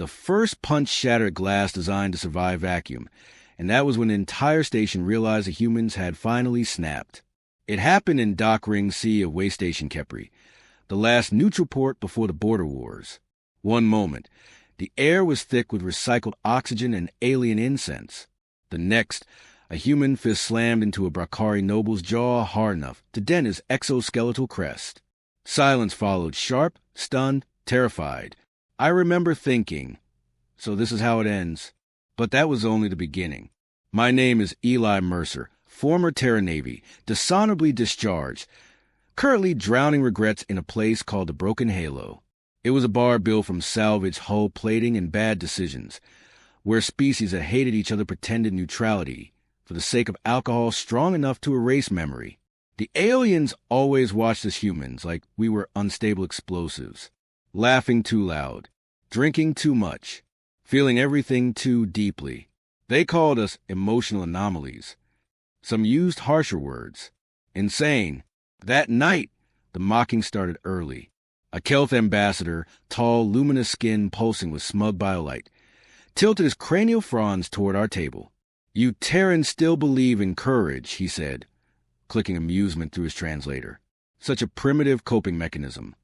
The first punch shattered glass designed to survive vacuum, and that was when the entire station realized the humans had finally snapped. It happened in Dock Ring C of Way Station Kepri, the last neutral port before the border wars. One moment, the air was thick with recycled oxygen and alien incense. The next, a human fist slammed into a Brakari noble's jaw hard enough to dent his exoskeletal crest. Silence followed, sharp, stunned, terrified. I remember thinking, so this is how it ends. But that was only the beginning. My name is Eli Mercer, former Terra Navy, dishonorably discharged, currently drowning regrets in a place called the Broken Halo. It was a bar built from salvaged hull plating and bad decisions, where species that hated each other pretended neutrality for the sake of alcohol strong enough to erase memory. The aliens always watched us humans like we were unstable explosives, laughing too loud, drinking too much, feeling everything too deeply. They called us emotional anomalies. Some used harsher words. Insane. That night, the mocking started early. A Kelth ambassador, tall, luminous skin pulsing with smug biolight, tilted his cranial fronds toward our table. "You Terrans still believe in courage," he said, clicking amusement through his translator. Such a primitive coping mechanism.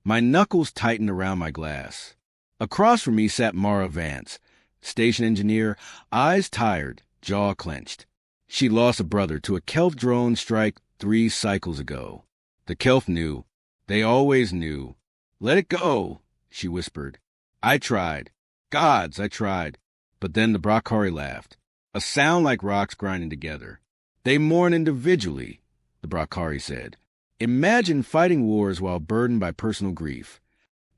My knuckles tightened around my glass. Across from me sat Mara Vance, station engineer, eyes tired, jaw clenched. She lost a brother to a Kelth drone strike 3 cycles ago. The Kelth knew. They always knew. "Let it go," she whispered. I tried. Gods, I tried. But then the Brakari laughed. A sound like rocks grinding together. "They mourn individually," the Brakari said. "Imagine fighting wars while burdened by personal grief."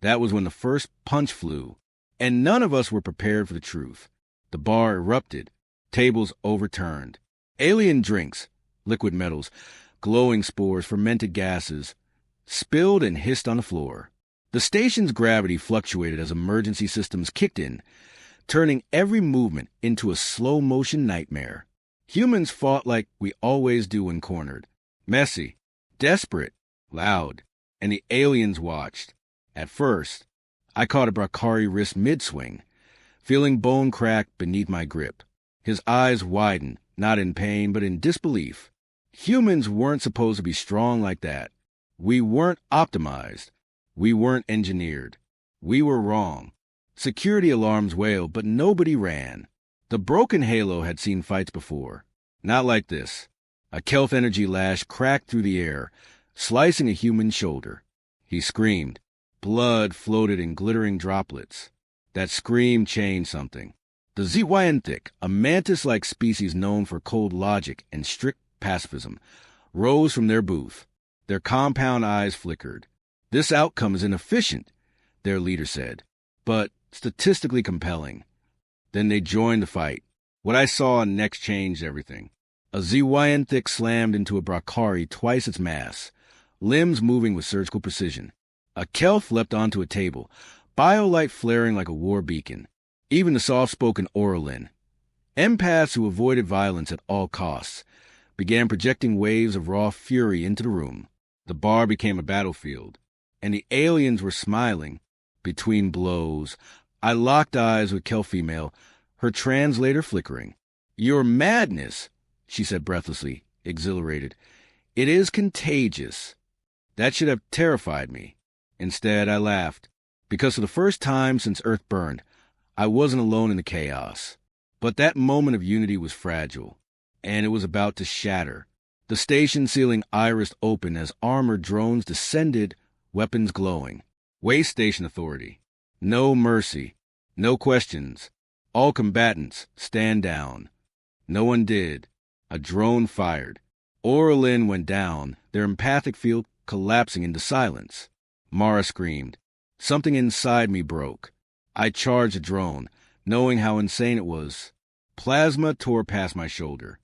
That was when the first punch flew, and none of us were prepared for the truth. The bar erupted, tables overturned. Alien drinks, liquid metals, glowing spores, fermented gases, spilled and hissed on the floor. The station's gravity fluctuated as emergency systems kicked in, turning every movement into a slow-motion nightmare. Humans fought like we always do when cornered. Messy, desperate, loud, and the aliens watched. At first, I caught a Brakari wrist mid-swing, feeling bone crack beneath my grip. His eyes widened, not in pain, but in disbelief. Humans weren't supposed to be strong like that. We weren't optimized. We weren't engineered. We were wrong. Security alarms wailed, but nobody ran. The Broken Halo had seen fights before. Not like this. A Kelth energy lash cracked through the air, slicing a human shoulder. He screamed. Blood floated in glittering droplets. That scream changed something. The Zywanthic, a mantis-like species known for cold logic and strict pacifism, rose from their booth. Their compound eyes flickered. "This outcome is inefficient," their leader said, "but statistically compelling." Then they joined the fight. What I saw next changed everything. A Zywanthic slammed into a Brakari twice its mass, limbs moving with surgical precision. A Kelth leapt onto a table, biolight flaring like a war beacon. Even the soft-spoken Oralin, empaths who avoided violence at all costs, began projecting waves of raw fury into the room. The bar became a battlefield, and the aliens were smiling. Between blows, I locked eyes with Kelth female, her translator flickering. "Your madness," she said breathlessly, exhilarated. "It is contagious." That should have terrified me. Instead, I laughed, because for the first time since Earth burned, I wasn't alone in the chaos. But that moment of unity was fragile, and it was about to shatter. The station ceiling irised open as armored drones descended, weapons glowing. Waste Station Authority. No mercy. No questions. All combatants, stand down. No one did. A drone fired. Oralin went down, their empathic field collapsing into silence. Mara screamed. Something inside me broke. I charged the drone, knowing how insane it was. Plasma tore past my shoulder.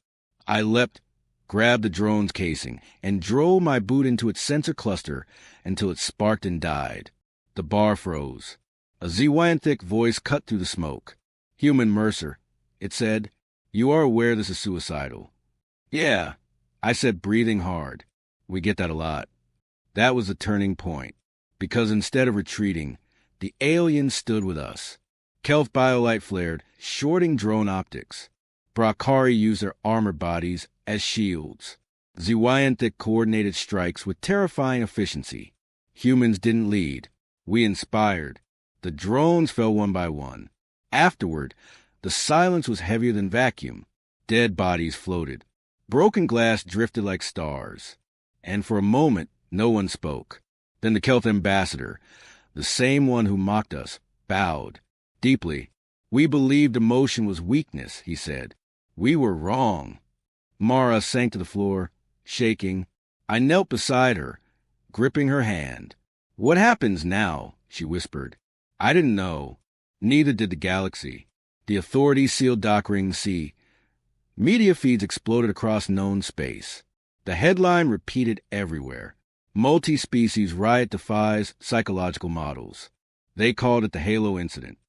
I leapt, grabbed the drone's casing, and drove my boot into its sensor cluster until it sparked and died. The bar froze. A Zywanthic voice cut through the smoke. "Human Mercer," it said. "You are aware this is suicidal." "Yeah," I said, breathing hard. We get that a lot. That was the turning point, because instead of retreating, the aliens stood with us. Kelf biolight flared, shorting drone optics. Brakari used their armored bodies as shields. Zewyantic coordinated strikes with terrifying efficiency. Humans didn't lead. We inspired. The drones fell one by one. Afterward, the silence was heavier than vacuum. Dead bodies floated. Broken glass drifted like stars. And for a moment, no one spoke. Then the Kelth ambassador, the same one who mocked us, bowed. Deeply. We believed emotion was weakness, he said. We were wrong. Mara sank to the floor, shaking. I knelt beside her, gripping her hand. What happens now? She whispered. I didn't know. Neither did the galaxy. The authorities sealed Dockring C. Media feeds exploded across known space. The headline repeated everywhere. Multi-species riot defies psychological models. They called it the Halo incident.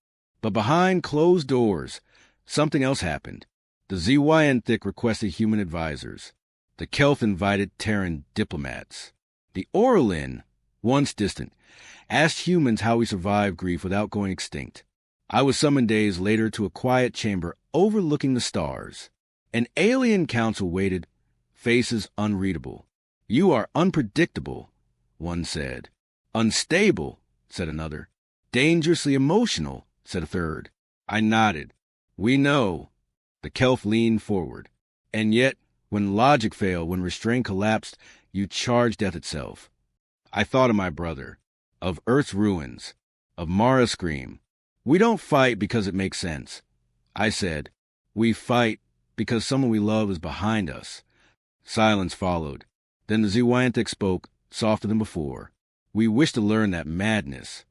But behind closed doors, something else happened. The Zewyantic requested human advisors. The Kelth invited Terran diplomats. The Orlin, once distant, asked humans how we survive grief without going extinct. I was summoned days later to a quiet chamber overlooking the stars. An alien council waited, faces unreadable. You are unpredictable, one said. Unstable, said another. Dangerously emotional, said a third. I nodded. We know. The Kelth leaned forward. And yet, when logic failed, when restraint collapsed, you charged death itself. I thought of my brother, of Earth's ruins, of Mara's scream. We don't fight because it makes sense. I said, we fight because someone we love is behind us. Silence followed. Then the Zewyantic spoke, softer than before. We wish to learn that madness.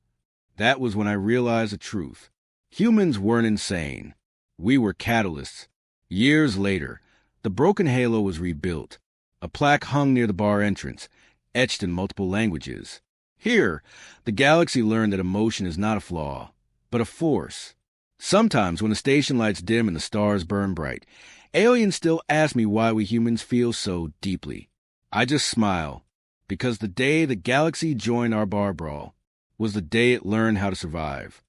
That was when I realized the truth. Humans weren't insane. We were catalysts. Years later, the broken halo was rebuilt. A plaque hung near the bar entrance, etched in multiple languages. Here, the galaxy learned that emotion is not a flaw, but a force. Sometimes when the station lights dim and the stars burn bright, aliens still ask me why we humans feel so deeply. I just smile, because the day the galaxy joined our bar brawl was the day it learned how to survive.